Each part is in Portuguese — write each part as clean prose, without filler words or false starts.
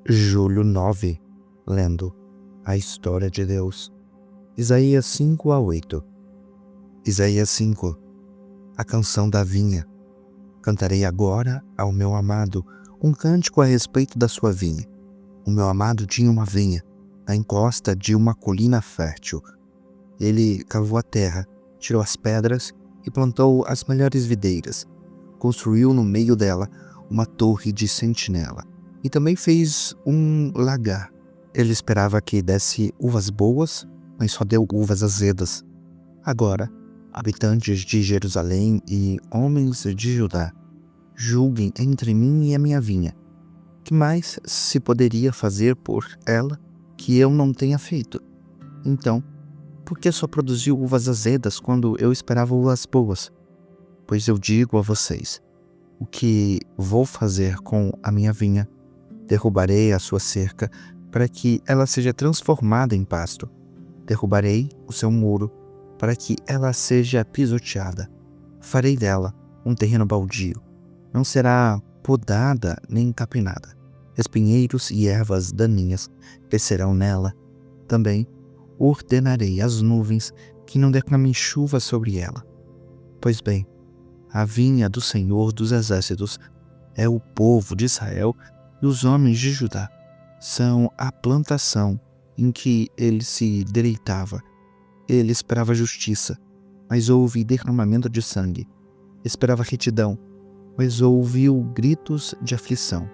Julho 9, lendo a história de Deus. Isaías 5-8. Isaías 5. A canção da vinha. Cantarei agora ao meu amado um cântico a respeito da sua vinha. O meu amado tinha uma vinha na encosta de uma colina fértil. Ele cavou a terra, tirou as pedras e plantou as melhores videiras. Construiu no meio dela uma torre de sentinela. E também fez um lagar. Ele esperava que desse uvas boas, mas só deu uvas azedas. Agora, habitantes de Jerusalém e homens de Judá, julguem entre mim e a minha vinha. Que mais se poderia fazer por ela que eu não tenha feito? Então, por que só produziu uvas azedas quando eu esperava uvas boas? Pois eu digo a vocês, o que vou fazer com a minha vinha? Derrubarei a sua cerca para que ela seja transformada em pasto. Derrubarei o seu muro para que ela seja pisoteada. Farei dela um terreno baldio. Não será podada nem capinada. Espinheiros e ervas daninhas crescerão nela. Também ordenarei às nuvens que não derramem chuva sobre ela. Pois bem, a vinha do Senhor dos Exércitos é o povo de Israel e os homens de Judá. São a plantação em que ele se deleitava. Ele esperava justiça, mas houve derramamento de sangue. Esperava retidão, mas ouviu gritos de aflição.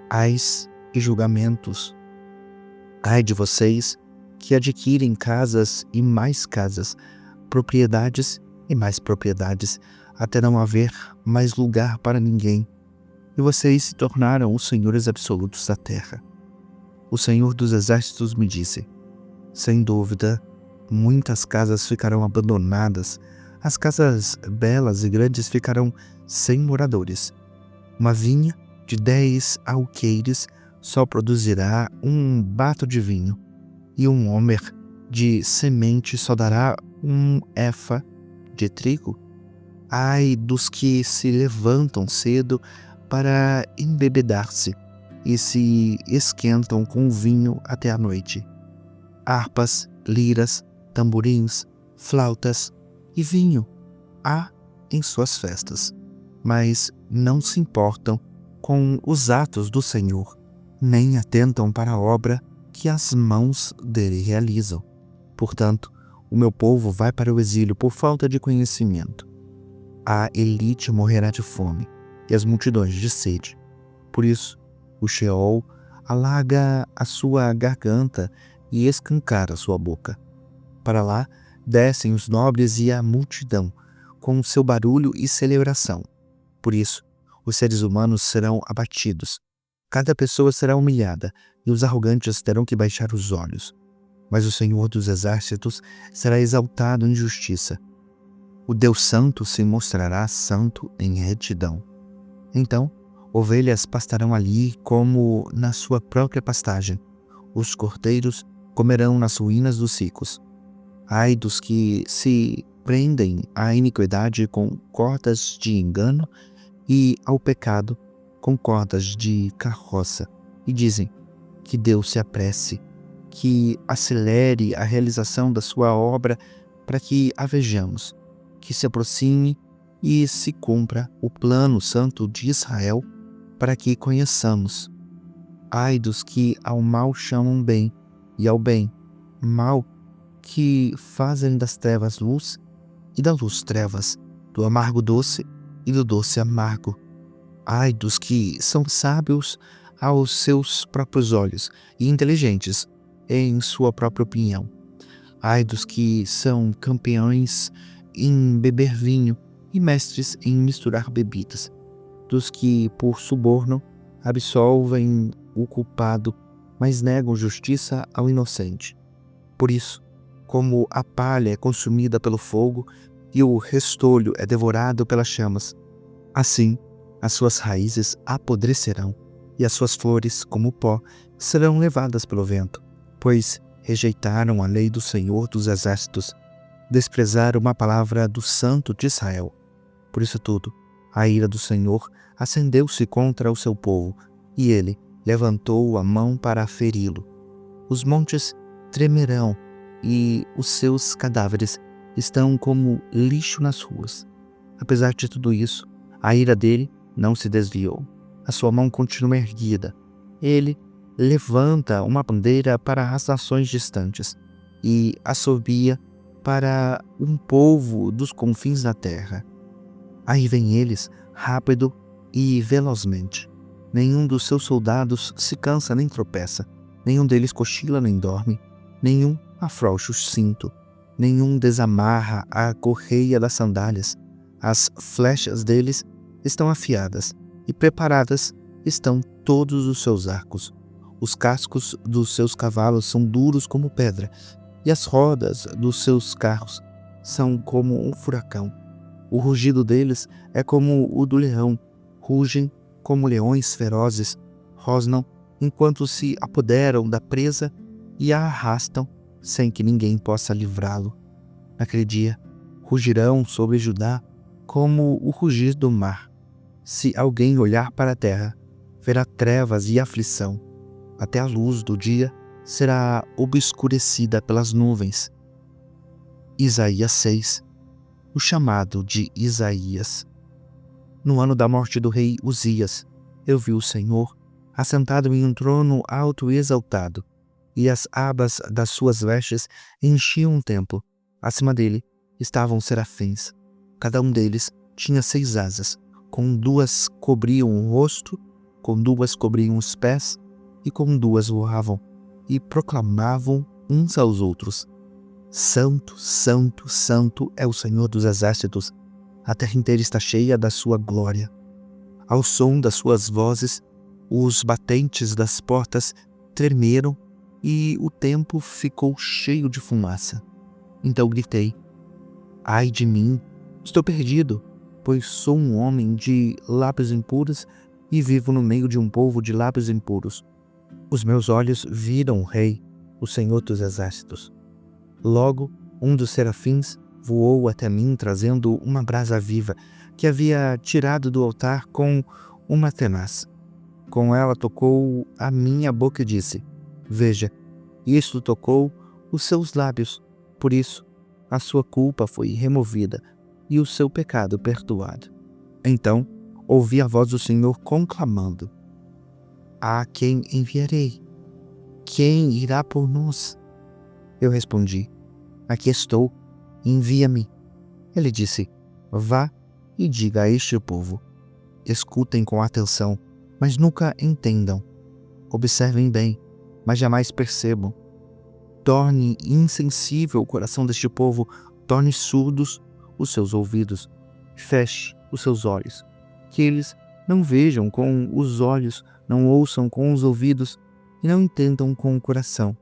Ais e julgamentos. Ai de vocês que adquirem casas e mais casas, propriedades e mais propriedades, até não haver mais lugar para ninguém. E vocês se tornaram os senhores absolutos da terra. O Senhor dos Exércitos me disse: sem dúvida, muitas casas ficarão abandonadas, as casas belas e grandes ficarão sem moradores. Uma vinha de 10 alqueires só produzirá um bato de vinho, e um homer de semente só dará um efa de trigo. Ai dos que se levantam cedo para embebedar-se e se esquentam com vinho até a noite. Harpas, liras, tamborins, flautas e vinho há em suas festas, mas não se importam com os atos do Senhor, nem atentam para a obra que as mãos dele realizam. Portanto, o meu povo vai para o exílio por falta de conhecimento. A elite morrerá de fome e as multidões de sede. Por isso, o Sheol alaga a sua garganta e escancara a sua boca. Para lá descem os nobres e a multidão, com seu barulho e celebração. Por isso, os seres humanos serão abatidos. Cada pessoa será humilhada e os arrogantes terão que baixar os olhos. Mas o Senhor dos Exércitos será exaltado em justiça. O Deus Santo se mostrará santo em retidão. Então, ovelhas pastarão ali como na sua própria pastagem. Os cordeiros comerão nas ruínas dos ricos. Ai dos que se prendem à iniquidade com cordas de engano e ao pecado com cordas de carroça, e dizem que Deus se apresse, que acelere a realização da sua obra para que a vejamos, que se aproxime e se cumpra o plano santo de Israel para que conheçamos. Ai dos que ao mal chamam bem e ao bem mal, que fazem das trevas luz e da luz trevas, do amargo doce e do doce amargo. Ai dos que são sábios aos seus próprios olhos e inteligentes em sua própria opinião. Ai dos que são campeões em beber vinho e mestres em misturar bebidas, dos que por suborno absolvem o culpado, mas negam justiça ao inocente. Por isso, como a palha é consumida pelo fogo e o restolho é devorado pelas chamas, assim as suas raízes apodrecerão e as suas flores, como pó, serão levadas pelo vento, pois rejeitaram a lei do Senhor dos Exércitos, desprezaram uma palavra do Santo de Israel. Por isso tudo, a ira do Senhor acendeu-se contra o seu povo, e ele levantou a mão para feri-lo. Os montes tremerão e os seus cadáveres estão como lixo nas ruas. Apesar de tudo isso, a ira dele não se desviou. A sua mão continua erguida. Ele levanta uma bandeira para as nações distantes e assobia para um povo dos confins da terra. Aí vêm eles, rápido e velozmente. Nenhum dos seus soldados se cansa nem tropeça. Nenhum deles cochila nem dorme. Nenhum afrouxa o cinto. Nenhum desamarra a correia das sandálias. As flechas deles estão afiadas e preparadas estão todos os seus arcos. Os cascos dos seus cavalos são duros como pedra e as rodas dos seus carros são como um furacão. O rugido deles é como o do leão. Rugem como leões ferozes. Rosnam enquanto se apoderam da presa e a arrastam sem que ninguém possa livrá-lo. Naquele dia, rugirão sobre Judá como o rugir do mar. Se alguém olhar para a terra, verá trevas e aflição. Até a luz do dia será obscurecida pelas nuvens. Isaías 6. O chamado de Isaías. No ano da morte do rei Uzias, eu vi o Senhor assentado em um trono alto e exaltado, e as abas das suas vestes enchiam o templo. Acima dele estavam serafins. Cada um deles tinha 6 asas. Com 2 cobriam o rosto, com 2 cobriam os pés, e com 2 voavam, e proclamavam uns aos outros: Santo, Santo, Santo é o Senhor dos exércitos. A terra inteira está cheia da sua glória. Ao som das suas vozes, os batentes das portas tremeram e o templo ficou cheio de fumaça. Então gritei: Ai de mim, estou perdido, pois sou um homem de lábios impuros e vivo no meio de um povo de lábios impuros. Os meus olhos viram o Rei, o Senhor dos exércitos. Logo, um dos serafins voou até mim trazendo uma brasa viva que havia tirado do altar com uma tenaz. Com ela tocou a minha boca e disse: Veja, isto tocou os seus lábios, por isso a sua culpa foi removida e o seu pecado perdoado. Então ouvi a voz do Senhor conclamando: A quem enviarei? Quem irá por nós? Eu respondi: Aqui estou, envia-me. Ele disse: Vá e diga a este povo: Escutem com atenção, mas nunca entendam. Observem bem, mas jamais percebam. Torne insensível o coração deste povo, torne surdos os seus ouvidos, feche os seus olhos, que eles não vejam com os olhos, não ouçam com os ouvidos e não entendam com o coração,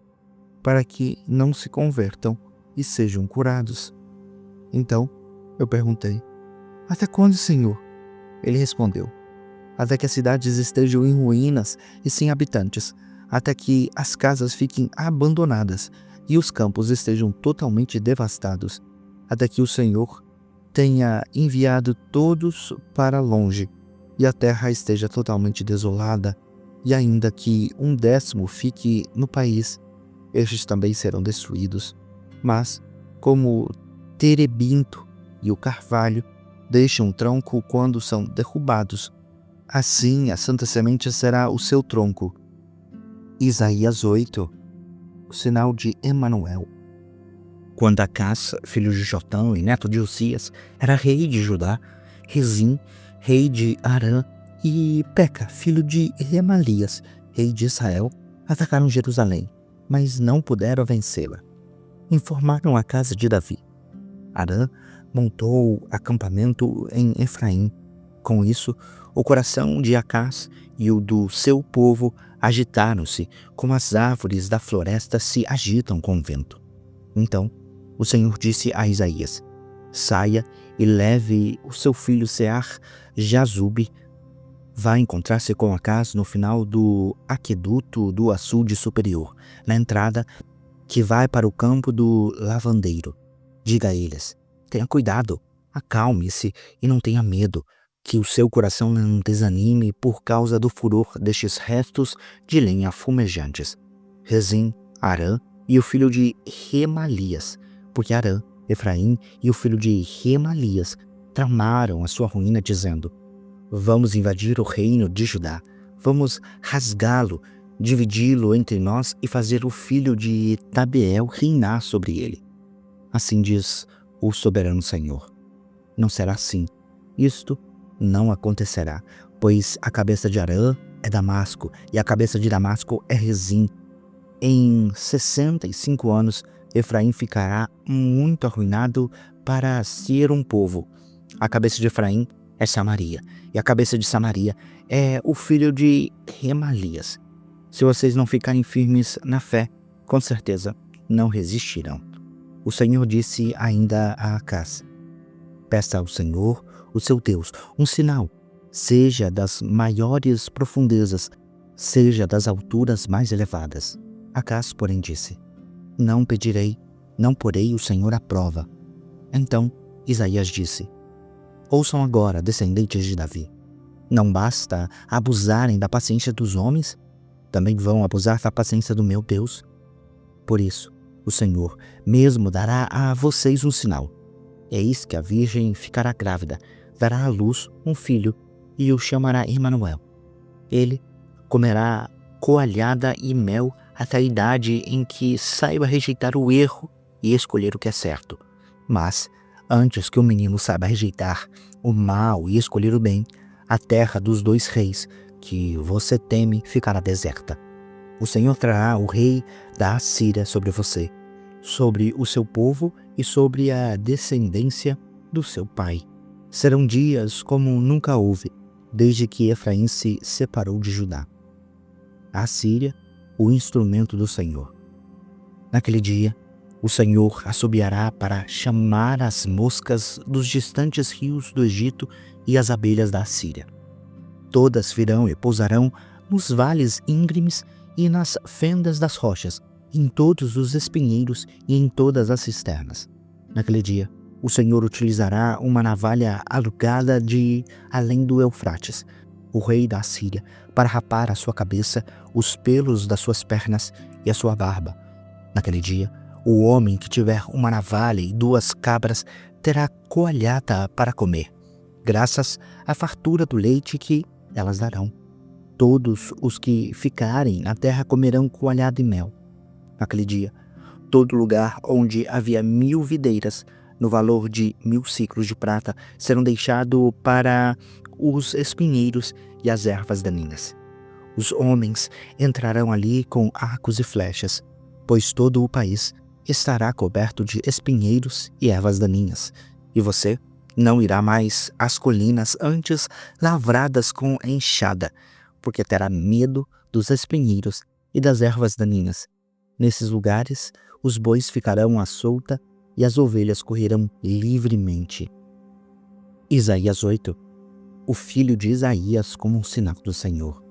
para que não se convertam e sejam curados. Então eu perguntei: Até quando, Senhor? Ele respondeu: Até que as cidades estejam em ruínas e sem habitantes, até que as casas fiquem abandonadas e os campos estejam totalmente devastados, até que o Senhor tenha enviado todos para longe e a terra esteja totalmente desolada, e ainda que 1/10 fique no país, estes também serão destruídos. Mas, como o terebinto e o carvalho deixam um tronco quando são derrubados, assim a Santa Semente será o seu tronco. Isaías 8. O sinal de Emanuel. Quando Acás, filho de Jotão e neto de Uzias, era rei de Judá, Rezim, rei de Arã, e Peca, filho de Remalias, rei de Israel, atacaram Jerusalém, mas não puderam vencê-la. Informaram a casa de Davi. Arã montou acampamento em Efraim. Com isso, o coração de Acás e o do seu povo agitaram-se, como as árvores da floresta se agitam com o vento. Então o Senhor disse a Isaías: Saia e leve o seu filho Sear-Jazube. Vá encontrar-se com Acás no final do aqueduto do açude superior, na entrada que vai para o campo do lavandeiro. Diga a eles: Tenha cuidado, acalme-se e não tenha medo. Que o seu coração não desanime por causa do furor destes restos de lenha fumejantes. Rezim, Arã e o filho de Remalias, porque Arã, Efraim e o filho de Remalias tramaram a sua ruína, dizendo: vamos invadir o reino de Judá, vamos rasgá-lo, dividi-lo entre nós e fazer o filho de Tabeel reinar sobre ele. Assim diz o soberano Senhor. Não será assim. Isto não acontecerá, pois a cabeça de Arã é Damasco e a cabeça de Damasco é Rezim. Em 65 anos, Efraim ficará muito arruinado para ser um povo. A cabeça de Efraim é Samaria, e a cabeça de Samaria é o filho de Remalias. Se vocês não ficarem firmes na fé, com certeza não resistirão. O Senhor disse ainda a Acás: peça ao Senhor, o seu Deus, um sinal, seja das maiores profundezas, seja das alturas mais elevadas. Acás, porém, disse: não pedirei, não porei o Senhor à prova. Então Isaías disse: ouçam agora, descendentes de Davi. Não basta abusarem da paciência dos homens? Também vão abusar da paciência do meu Deus? Por isso, o Senhor mesmo dará a vocês um sinal. Eis que a virgem ficará grávida, dará à luz um filho e o chamará Emanuel. Ele comerá coalhada e mel até a idade em que saiba rejeitar o erro e escolher o que é certo. Mas, antes que o menino saiba rejeitar o mal e escolher o bem, a terra dos 2 reis, que você teme, ficará deserta. O Senhor trará o rei da Assíria sobre você, sobre o seu povo e sobre a descendência do seu pai. Serão dias como nunca houve, desde que Efraim se separou de Judá. A Assíria, o instrumento do Senhor. Naquele dia, o Senhor assobiará para chamar as moscas dos distantes rios do Egito e as abelhas da Assíria. Todas virão e pousarão nos vales íngremes e nas fendas das rochas, em todos os espinheiros e em todas as cisternas. Naquele dia, o Senhor utilizará uma navalha alugada de além do Eufrates, o rei da Assíria, para rapar a sua cabeça, os pelos das suas pernas e a sua barba. Naquele dia, o homem que tiver uma navalha e 2 cabras terá coalhada para comer, graças à fartura do leite que elas darão. Todos os que ficarem na terra comerão coalhada e mel. Naquele dia, todo lugar onde havia 1000 videiras, no valor de 1000 siclos de prata, serão deixados para os espinheiros e as ervas daninhas. Os homens entrarão ali com arcos e flechas, pois todo o país estará coberto de espinheiros e ervas daninhas, e você não irá mais às colinas antes lavradas com enxada, porque terá medo dos espinheiros e das ervas daninhas. Nesses lugares, os bois ficarão à solta e as ovelhas correrão livremente. Isaías 8. O filho de Isaías como um sinal do Senhor.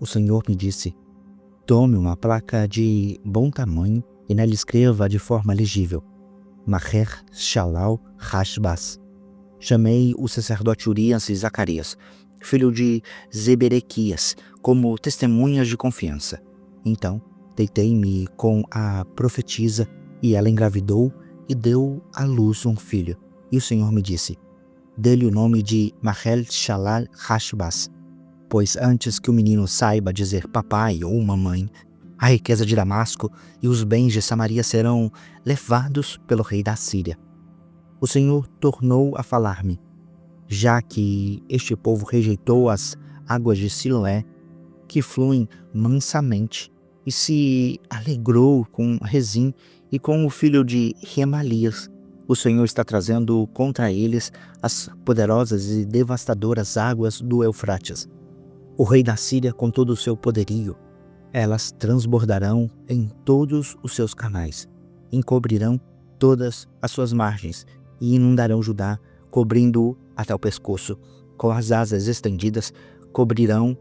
O Senhor me disse: tome uma placa de bom tamanho e nela escreva de forma legível: Maher Shalal Hashbaz. Chamei o sacerdote Urias e Zacarias, filho de Zeberequias, como testemunhas de confiança. Então, deitei-me com a profetisa, e ela engravidou e deu à luz um filho. E o Senhor me disse: dê-lhe o nome de Mahel Shalal Hashbaz, pois antes que o menino saiba dizer papai ou mamãe, a riqueza de Damasco e os bens de Samaria serão levados pelo rei da Síria. O Senhor tornou a falar-me: já que este povo rejeitou as águas de Siloé, que fluem mansamente, e se alegrou com Rezim e com o filho de Remalias, o Senhor está trazendo contra eles as poderosas e devastadoras águas do Eufrates. O rei da Síria com todo o seu poderio, elas transbordarão em todos os seus canais, encobrirão todas as suas margens e inundarão Judá, cobrindo-o até o pescoço. Com as asas estendidas, cobrirão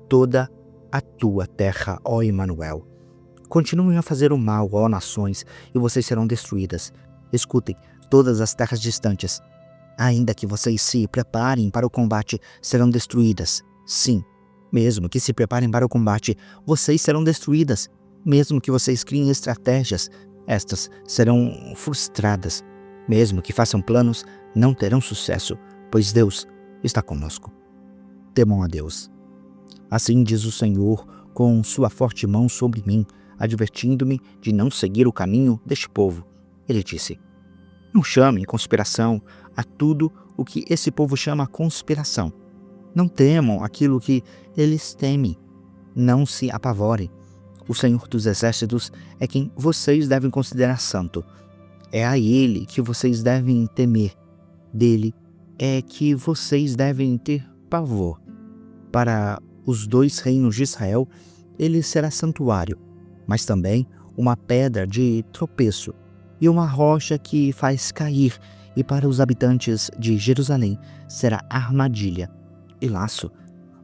toda a tua terra, ó Emanuel. Continuem a fazer o mal, ó nações, e vocês serão destruídas. Escutem, todas as terras distantes. Ainda que vocês se preparem para o combate, serão destruídas. Sim, mesmo que se preparem para o combate, vocês serão destruídas. Mesmo que vocês criem estratégias, estas serão frustradas. Mesmo que façam planos, não terão sucesso, pois Deus está conosco. Temam a Deus. Assim diz o Senhor, com sua forte mão sobre mim, advertindo-me de não seguir o caminho deste povo. Ele disse: não chame conspiração a tudo o que esse povo chama conspiração. Não temam aquilo que eles temem. Não se apavorem. O Senhor dos Exércitos é quem vocês devem considerar santo. É a Ele que vocês devem temer. Dele é que vocês devem ter pavor. Para os 2 reinos de Israel, ele será santuário, mas também uma pedra de tropeço e uma rocha que faz cair, e para os habitantes de Jerusalém será armadilha e laço.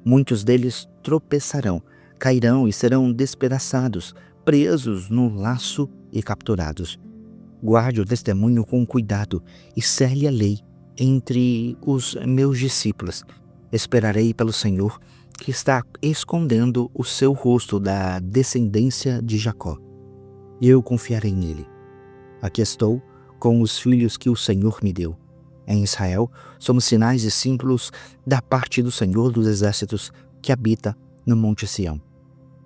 Muitos deles tropeçarão, cairão e serão despedaçados, presos no laço e capturados. Guarde o testemunho com cuidado e cele a lei entre os meus discípulos. Esperarei pelo Senhor, que está escondendo o seu rosto da descendência de Jacó. Eu confiarei nele. Aqui estou com os filhos que o Senhor me deu. Em Israel, somos sinais e símbolos da parte do Senhor dos Exércitos que habita no Monte Sião.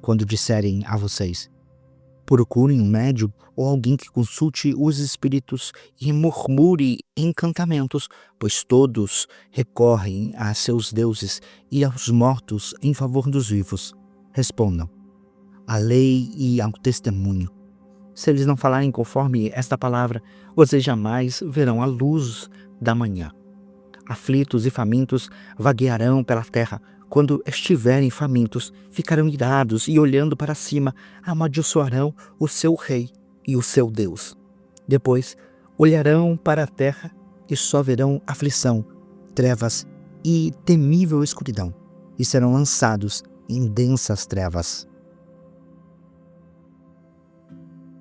Quando disserem a vocês: procurem um médium ou alguém que consulte os espíritos e murmure encantamentos, pois todos recorrem a seus deuses e aos mortos em favor dos vivos. Respondam: à lei e ao testemunho. Se eles não falarem conforme esta palavra, vocês jamais verão a luz da manhã. Aflitos e famintos vaguearão pela terra. Quando estiverem famintos, ficarão irados e, olhando para cima, amaldiçoarão o seu rei e o seu Deus. Depois, olharão para a terra e só verão aflição, trevas e temível escuridão, e serão lançados em densas trevas.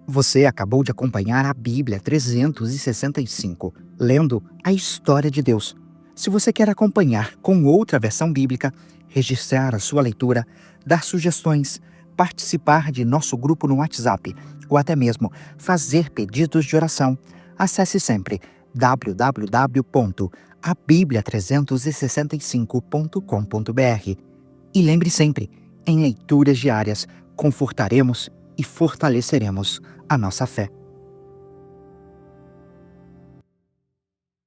Você acabou de acompanhar a Bíblia 365, lendo a história de Deus. Se você quer acompanhar com outra versão bíblica, registrar a sua leitura, dar sugestões, participar de nosso grupo no WhatsApp ou até mesmo fazer pedidos de oração, acesse sempre www.abiblia365.com.br. E lembre sempre, em leituras diárias, confortaremos e fortaleceremos a nossa fé.